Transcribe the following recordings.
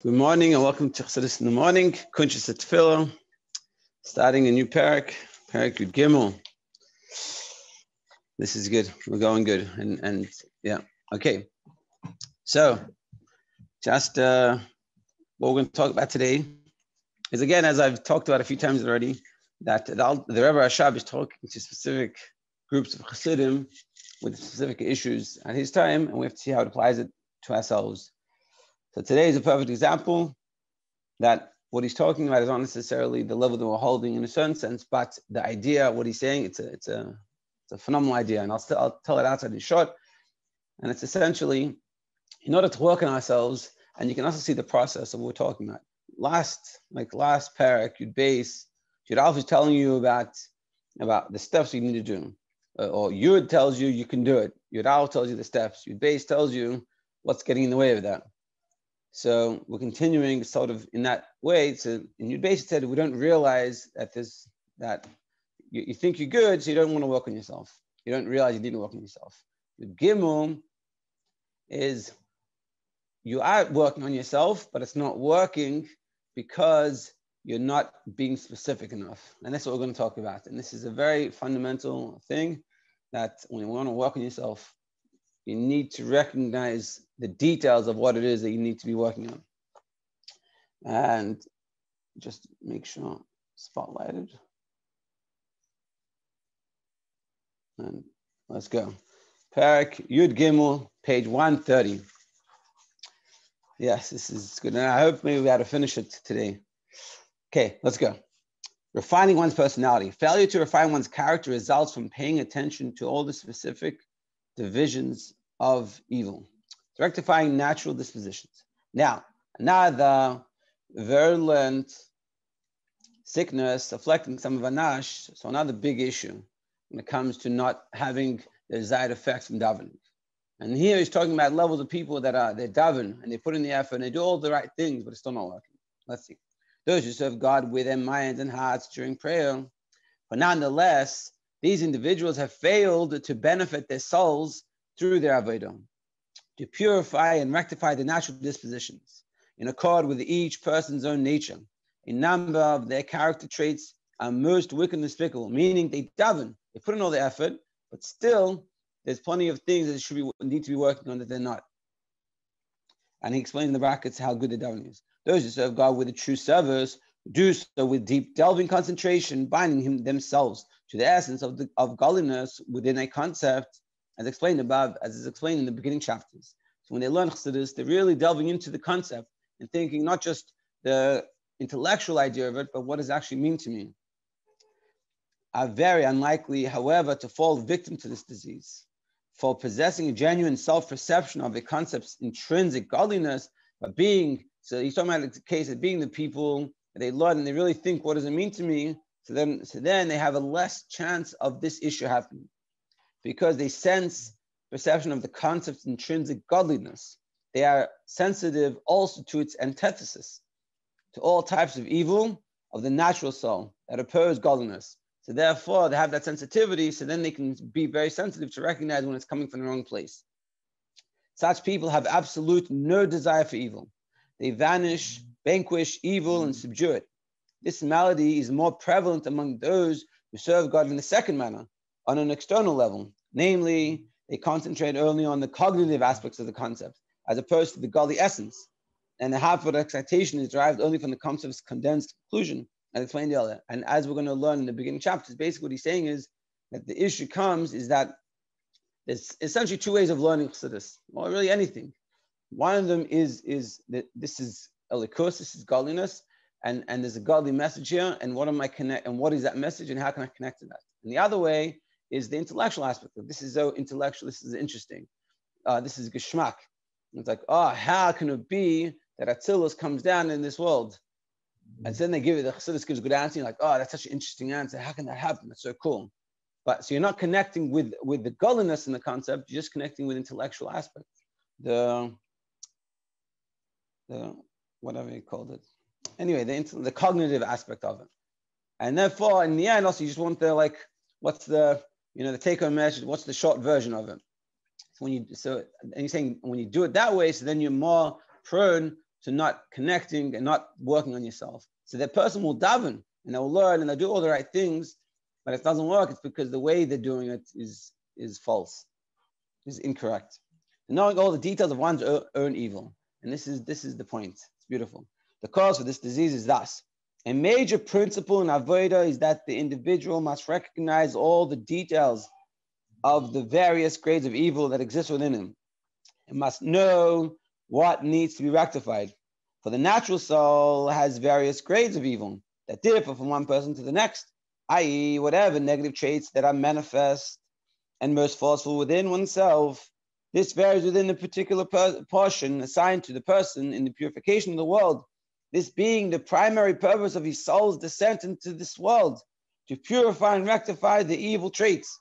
Good morning and welcome to Chassidus in the morning. Kuntres Hatefila, starting a new parak Yud Gimel. This is good. We're going good, and yeah, okay. So, just what we're going to talk about today is, again, as I've talked about a few times already, that the Rebbe Rashab is talking to specific groups of Chassidim with specific issues at his time, and we have to see how it applies it to ourselves. So today is a perfect example that what he's talking about is not necessarily the level that we're holding in a certain sense, but the idea, what he's saying, it's a phenomenal idea, and I'll tell it outside in short. And it's essentially, in order to work on ourselves, and you can also see the process of what we're talking about. Last parak, Yud Beis, Yud Alf is telling you about the steps you need to do, or Yud tells you you can do it. Yud Alf tells you the steps. Yud Beis tells you what's getting in the way of that. So we're continuing sort of in that way. So in Yud Beis said we don't realize that you think you're good, so you don't want to work on yourself. You don't realize you need to work on yourself. Yud Gimel is you are working on yourself, but it's not working because you're not being specific enough. And that's what we're going to talk about. And this is a very fundamental thing, that when you want to work on yourself, you need to recognize the details of what it is that you need to be working on. And just make sure spotlighted. And let's go. Parak Yud Gimel, page 130. Yes, this is good. And I hope maybe we had to finish it today. Okay, let's go. Refining one's personality. Failure to refine one's character results from paying attention to all the specific divisions of evil. Rectifying natural dispositions. Now, another virulent sickness afflicting some of Anash, so another big issue when it comes to not having the desired effects from davening. And here he's talking about levels of people that they daven and they put in the effort and they do all the right things, but it's still not working. Let's see. Those who serve God with their minds and hearts during prayer, but nonetheless, these individuals have failed to benefit their souls through their avodah, to purify and rectify the natural dispositions in accord with each person's own nature. A number of their character traits are most wicked and despicable, meaning they daven, they put in all the effort, but still there's plenty of things that need to be working on that they're not. And he explains in the brackets how good the davening is. Those who serve God with a true service do so with deep delving concentration, binding themselves to the essence of godliness within a concept, as explained above, as is explained in the beginning chapters. So when they learn Chassidus, they're really delving into the concept and thinking not just the intellectual idea of it, but what does it actually mean to me? Are very unlikely, however, to fall victim to this disease. For possessing a genuine self-perception of the concept's intrinsic godliness, but so he's talking about the case of being the people that they learn and they really think, what does it mean to me? So then they have a less chance of this issue happening, because they sense perception of the concept's intrinsic godliness. They are sensitive also to its antithesis, to all types of evil of the natural soul that oppose godliness. So therefore, they have that sensitivity, so then they can be very sensitive to recognize when it's coming from the wrong place. Such people have absolute no desire for evil. They vanquish evil and subdue it. This malady is more prevalent among those who serve God in the second manner, on an external level. Namely, they concentrate only on the cognitive aspects of the concept, as opposed to the godly essence. And the half-word excitation is derived only from the concept's condensed conclusion, as explained earlier. And as we're going to learn in the beginning chapters, basically what he's saying is that the issue comes is that there's essentially two ways of learning Chassidus, or really anything. One of them is that this is elikus, this is godliness, and there's a godly message here, and what is that message, and how can I connect to that? And the other way is the intellectual aspect of this. Is so intellectual, this is interesting. This is geschmack. It's like, how can it be that Atzilus comes down in this world? And then the Chassidus gives a good answer. You're like, that's such an interesting answer. How can that happen? That's so cool. But so you're not connecting with the godliness in the concept. You're just connecting with intellectual aspects. The whatever you called it. Anyway, the cognitive aspect of it. And therefore, in the end, also you just want what's the take-home message? What's the short version of it? And you're saying when you do it that way, so then you're more prone to not connecting and not working on yourself. So that person will daven and they'll learn and they'll do all the right things, but it doesn't work. It's because the way they're doing it is false, is incorrect. Knowing all the details of one's own evil. And this is the point. It's beautiful. The cause for this disease is thus. A major principle in Avodah is that the individual must recognize all the details of the various grades of evil that exist within him. It must know what needs to be rectified. For the natural soul has various grades of evil that differ from one person to the next, i.e., whatever negative traits that are manifest and most forceful within oneself. This varies within the particular portion assigned to the person in the purification of the world, this being the primary purpose of his soul's descent into this world, to purify and rectify the evil traits.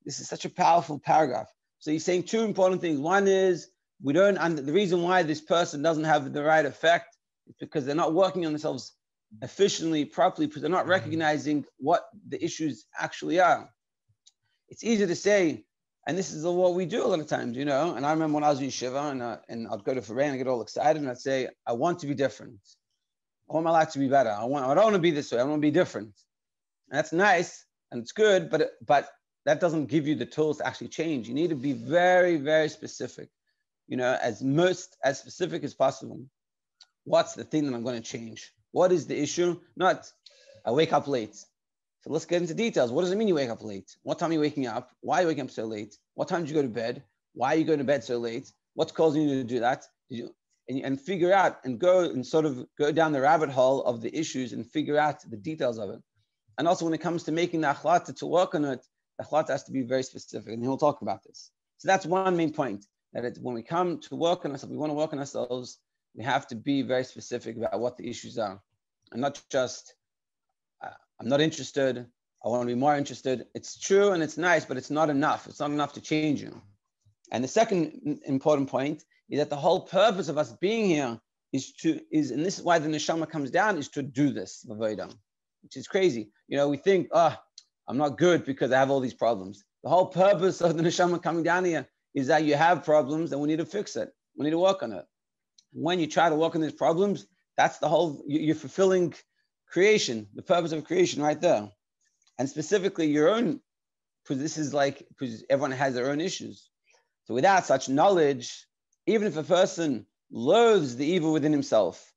This is such a powerful paragraph. So he's saying two important things. One is, the reason why this person doesn't have the right effect is because they're not working on themselves efficiently, properly, because they're not recognizing what the issues actually are. It's easy to say, and this is what we do a lot of times, and I remember when I was in Yeshiva and I'd go to Foray and I get all excited and I'd say, I want to be different. I want my life to be better. I don't want to be this way. I want to be different. And that's nice and it's good, but that doesn't give you the tools to actually change. You need to be very, very specific, as specific as possible. What's the thing that I'm going to change? What is the issue? Not, I wake up late. So let's get into details. What does it mean you wake up late? What time are you waking up? Why are you waking up so late? What time did you go to bed? Why are you going to bed so late? What's causing you to do that? And figure out and go down the rabbit hole of the issues and figure out the details of it. And also when it comes to making the achlata to work on it, the achlata has to be very specific, and he'll talk about this. So that's one main point, that when we come to work on ourselves, we want to work on ourselves, we have to be very specific about what the issues are. And not just, I'm not interested, I want to be more interested. It's true and it's nice, but it's not enough. It's not enough to change you. And the second important point is that the whole purpose of us being here is, and this is why the neshama comes down, is to do this, which is crazy. We think, I'm not good because I have all these problems. The whole purpose of the neshama coming down here is that you have problems and we need to fix it. We need to work on it. When you try to work on these problems, that's the whole, you're fulfilling creation, the purpose of creation right there. And specifically your own, because everyone has their own issues. So without such knowledge, even if a person loathes the evil within himself,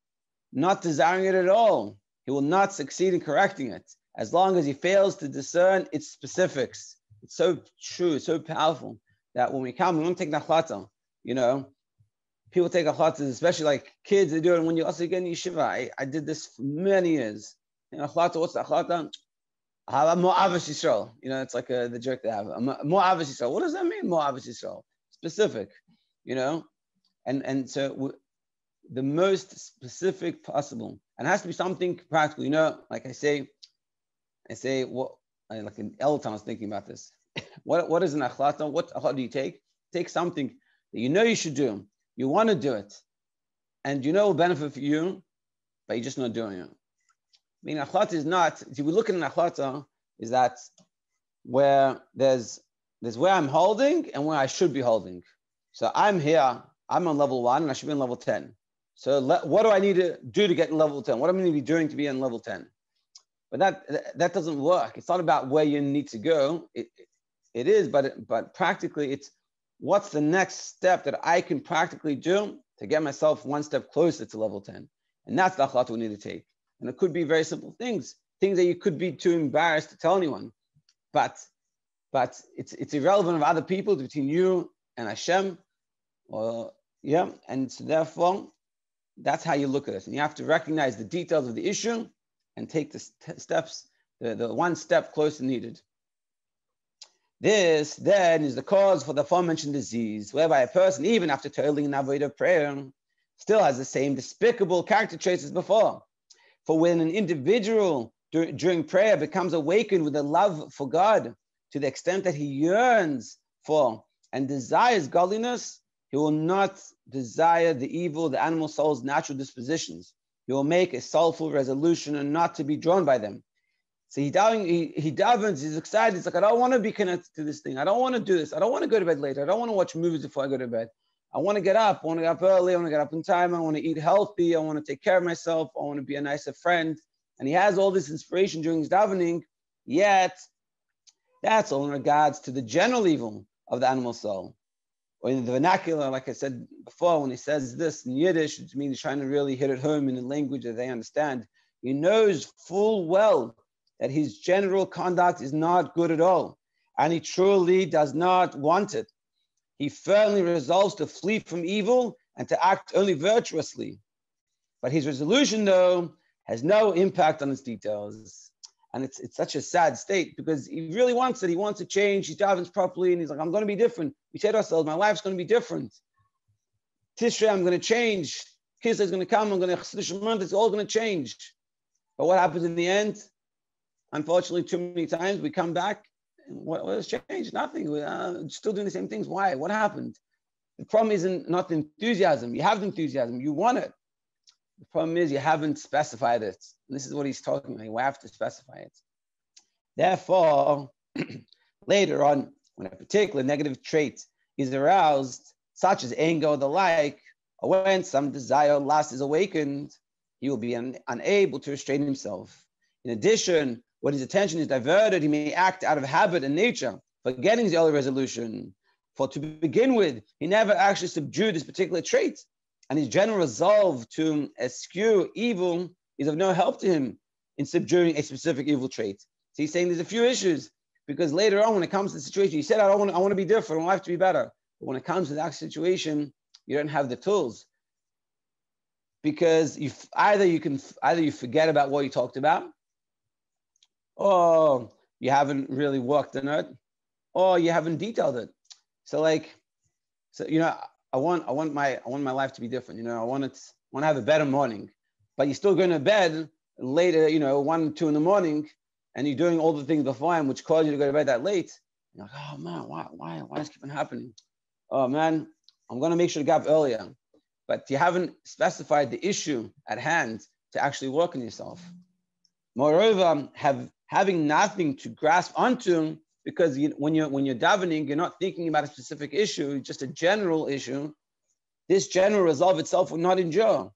not desiring it at all, he will not succeed in correcting it, as long as he fails to discern its specifics. It's so true, so powerful, that when we come, we don't take nachlata, People take achatas, especially like kids, they do it when you also get in yeshiva. I did this for many years. Achlata, what's the achlata? Mo'avas Yisrael. It's like the joke they have. Mo'avas Yisrael. What does that mean, Mo'avas Yisrael? Specific, And so the most specific possible. And it has to be something practical. Like I say, what, like in Elton, I was thinking about this. What is an achlata? What achlata do you take? Take something that you should do. You want to do it, and it will benefit for you, but you're just not doing it. Meaning, achlata is not. If we look at an achlata, is that where there's where I'm holding and where I should be holding. So I'm here. I'm on level 1, and I should be on level 10. So what do I need to do to get in level 10? What am I going to be doing to be on level 10? But that doesn't work. It's not about where you need to go. It is, but practically it's. What's the next step that I can practically do to get myself one step closer to level 10? And that's the achlata we need to take. And it could be very simple things that you could be too embarrassed to tell anyone. But it's irrelevant of other people, between you and Hashem. And so therefore, that's how you look at it. And you have to recognize the details of the issue and take the steps, the one step closer needed. This then is the cause for the aforementioned disease, whereby a person, even after toiling in avodah prayer, still has the same despicable character traits as before. For when an individual during prayer becomes awakened with a love for God to the extent that he yearns for and desires godliness, he will not desire the evil, the animal soul's natural dispositions. He will make a soulful resolution and not to be drawn by them. So he davens, he's excited. He's like, I don't want to be connected to this thing. I don't want to do this. I don't want to go to bed later. I don't want to watch movies before I go to bed. I want to get up. I want to get up early. I want to get up in time. I want to eat healthy. I want to take care of myself. I want to be a nicer friend. And he has all this inspiration during his davening, yet that's all in regards to the general evil of the animal soul. Or in the vernacular, like I said before, when he says this in Yiddish, it means he's trying to really hit it home in a language that they understand. He knows full well that his general conduct is not good at all, and he truly does not want it. He firmly resolves to flee from evil and to act only virtuously. But his resolution, though, has no impact on its details. And it's such a sad state because he really wants it. He wants to change. He davens properly and he's like, I'm going to be different. We say to ourselves, my life's going to be different. Tishrei, I'm going to change. Kislev is going to come. I'm going to Chassidus month. It's all going to change. But what happens in the end? Unfortunately, too many times we come back and what has changed? Nothing. We're still doing the same things. Why? What happened? The problem isn't not the enthusiasm. You have the enthusiasm. You want it. The problem is you haven't specified it. And this is what he's talking about. You have to specify it. Therefore, later on, when a particular negative trait is aroused, such as anger or the like, or when some desire or lust is awakened, he will be unable to restrain himself. In addition, when his attention is diverted, he may act out of habit and nature, forgetting his early resolution. For to begin with, he never actually subdued this particular trait, and his general resolve to eschew evil is of no help to him in subduing a specific evil trait. So he's saying there's a few issues, because later on, when it comes to the situation, you said, I want to be different, I want life to be better. But when it comes to that situation, you don't have the tools. Because either you forget about what you talked about, or you haven't really worked on it, or you haven't detailed it. So I want my life to be different. I want to have a better morning, but you're still going to bed later, 1, 2 in the morning, and you're doing all the things beforehand which cause you to go to bed that late. You're like, oh man, why is it keeping happening? Oh man, I'm going to make sure to get up earlier, but you haven't specified the issue at hand to actually work on yourself. Moreover, having nothing to grasp onto, because when you're davening, you're not thinking about a specific issue, just a general issue. This general resolve itself will not endure.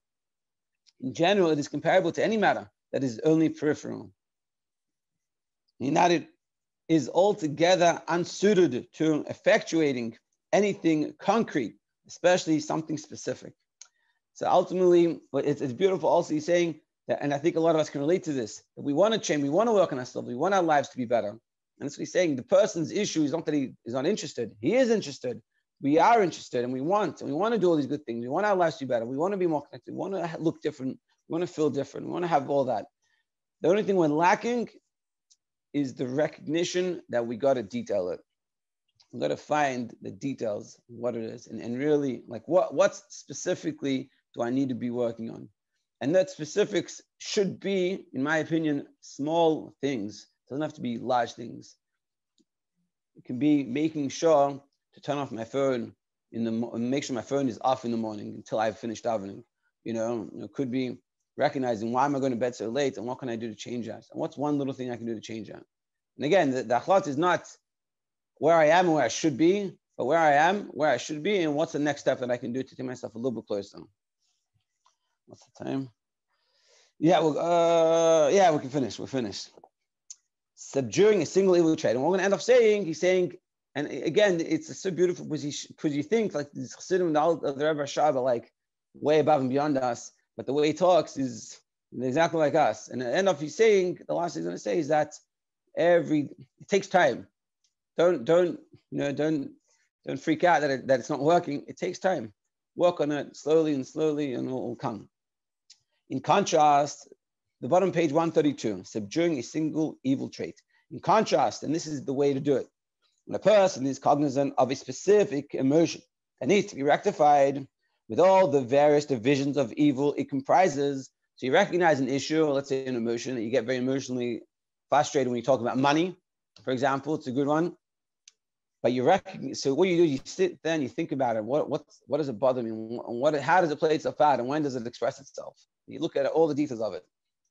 In general, it is comparable to any matter that is only peripheral. In that it is altogether unsuited to effectuating anything concrete, especially something specific. So ultimately, it's beautiful also he's saying that, and I think a lot of us can relate to this, that we want to change, we want to work on ourselves, we want our lives to be better. And that's what he's saying. The person's issue is not that he is not interested. He is interested. We are interested and we want to do all these good things. We want our lives to be better. We want to be more connected. We want to look different. We want to feel different. We want to have all that. The only thing we're lacking is the recognition that we got to detail it. We got to find the details, what it is, and really like what specifically do I need to be working on? And that specifics should be, in my opinion, small things. It doesn't have to be large things. It can be making sure to turn off my phone make sure my phone is off in the morning until I've finished davening. It could be recognizing why am I going to bed so late and what can I do to change that? And what's one little thing I can do to change that? And again, the achlot is not where I am and where I should be, but where I am, where I should be, and what's the next step that I can do to take myself a little bit closer. What's the time? Yeah, we can finish. We're finished. Subduing a single evil trait. And what we're going to end up saying, he's saying, and again, it's so beautiful because you think like these Chassidim of the Rebbe Rashab are like way above and beyond us, but the way he talks is exactly like us. And at the end of he's saying, the last thing he's going to say is that it takes time. Don't freak out that it's not working. It takes time. Work on it slowly, and it will come. In contrast, the bottom page 132, subduing a single evil trait. In contrast, and this is the way to do it, when a person is cognizant of a specific emotion that needs to be rectified with all the various divisions of evil it comprises, so you recognize an issue, or let's say an emotion, that you get very emotionally frustrated when you talk about money, for example, it's a good one. But you recognize, so what you do, you sit there and you think about it. What does it bother me? How does it play itself out? And when does it express itself? You look at all the details of it.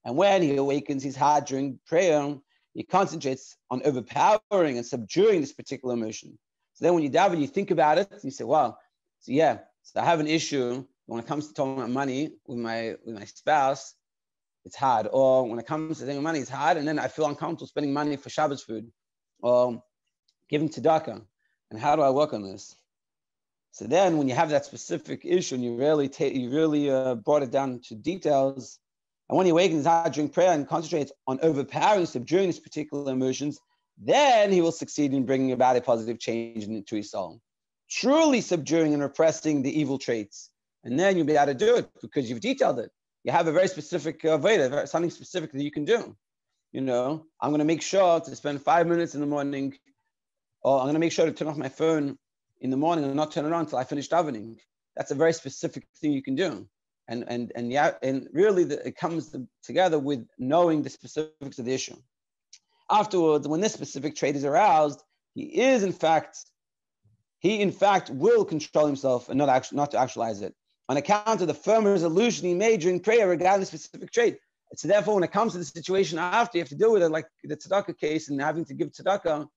And when he awakens his heart during prayer, he concentrates on overpowering and subduing this particular emotion. So then when you daven, you think about it, and you say, wow, so So I have an issue when it comes to talking about money with my spouse. It's hard. Or when it comes to thinking money, it's hard. And then I feel uncomfortable spending money for Shabbos food or giving tzedakah. And how do I work on this? So then when you have that specific issue and you really brought it down to details, and when he awakens his heart during prayer and concentrates on overpowering, subduing these particular emotions, then he will succeed in bringing about a positive change into his soul. Truly subduing and repressing the evil traits. And then you'll be able to do it because you've detailed it. You have a very specific veda, something specific that you can do. You know, I'm going to make sure to spend 5 minutes in the morning, or I'm going to make sure to turn off my phone in the morning and not turn it on until I finish davening. That's a very specific thing you can do. And really it comes together with knowing the specifics of the issue. Afterwards, when this specific trait is aroused, he in fact will control himself and not to actualize it on account of the firm resolution he made during prayer regarding the specific trait. So therefore, when it comes to the situation after, you have to deal with it, like the tzedakah case and having to give tzedakah,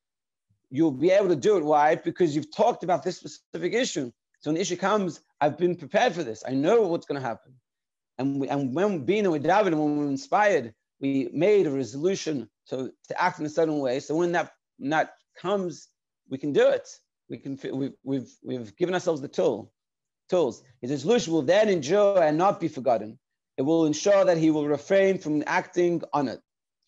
you'll be able to do it. Why? Because you've talked about this specific issue. So when the issue comes, I've been prepared for this. I know what's going to happen. And when being with David, when we were inspired, we made a resolution to act in a certain way. So when that comes, we can do it. We've given ourselves the tools. His resolution will then endure and not be forgotten. It will ensure that he will refrain from acting on it.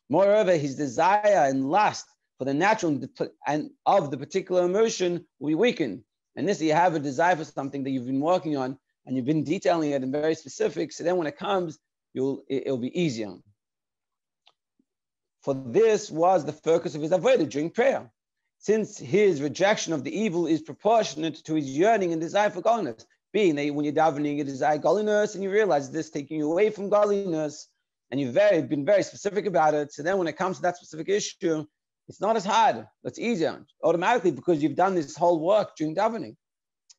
Moreover, his desire and lust for the natural and of the particular emotion will be weakened. And this, you have a desire for something that you've been working on and you've been detailing it in very specific. So then when it comes, it'll be easier. For this was the focus of his avodah during prayer, since his rejection of the evil is proportionate to his yearning and desire for godliness. Being that when you're davening, you desire godliness, and you realize this taking you away from godliness, and you've been very specific about it. So then when it comes to that specific issue, it's not as hard. It's easier automatically because you've done this whole work during davening.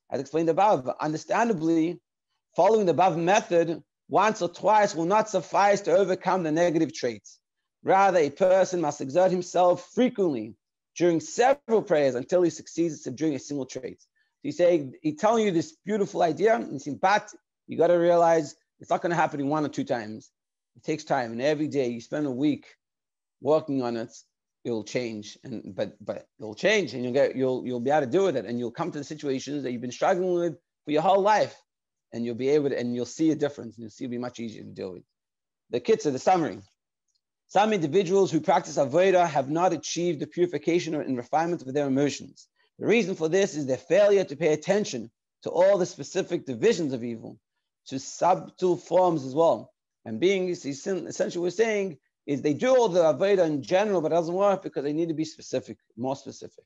As explained above, understandably, following the above method once or twice will not suffice to overcome the negative traits. Rather, a person must exert himself frequently during several prayers until he succeeds in subduing a single trait. So he's telling you this beautiful idea, and he's saying, but you got to realize it's not going to happen in 1 or 2 times. It takes time, and every day you spend a week working on it, it'll change, but it'll change, and you'll be able to do with it, and you'll come to the situations that you've been struggling with for your whole life, and you'll be able to, and you'll see a difference, and you'll see it'll be much easier to deal with. The kitzur, the summary. Some individuals who practice avodah have not achieved the purification and refinement of their emotions. The reason for this is their failure to pay attention to all the specific divisions of evil, to subtle forms as well. And essentially we're saying is they do all the avodah in general, but it doesn't work because they need to be specific, more specific.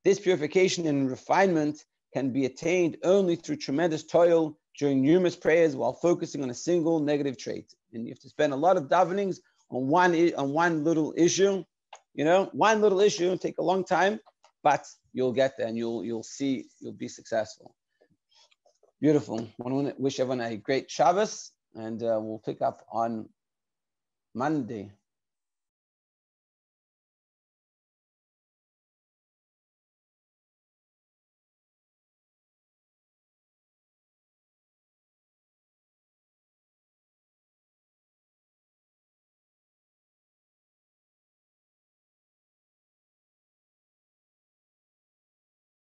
This purification and refinement can be attained only through tremendous toil during numerous prayers while focusing on a single negative trait. And you have to spend a lot of davenings on one little issue, one little issue, take a long time, but you'll get there and you'll see, you'll be successful. Beautiful. I want to wish everyone a great Shabbos, and we'll pick up on Monday.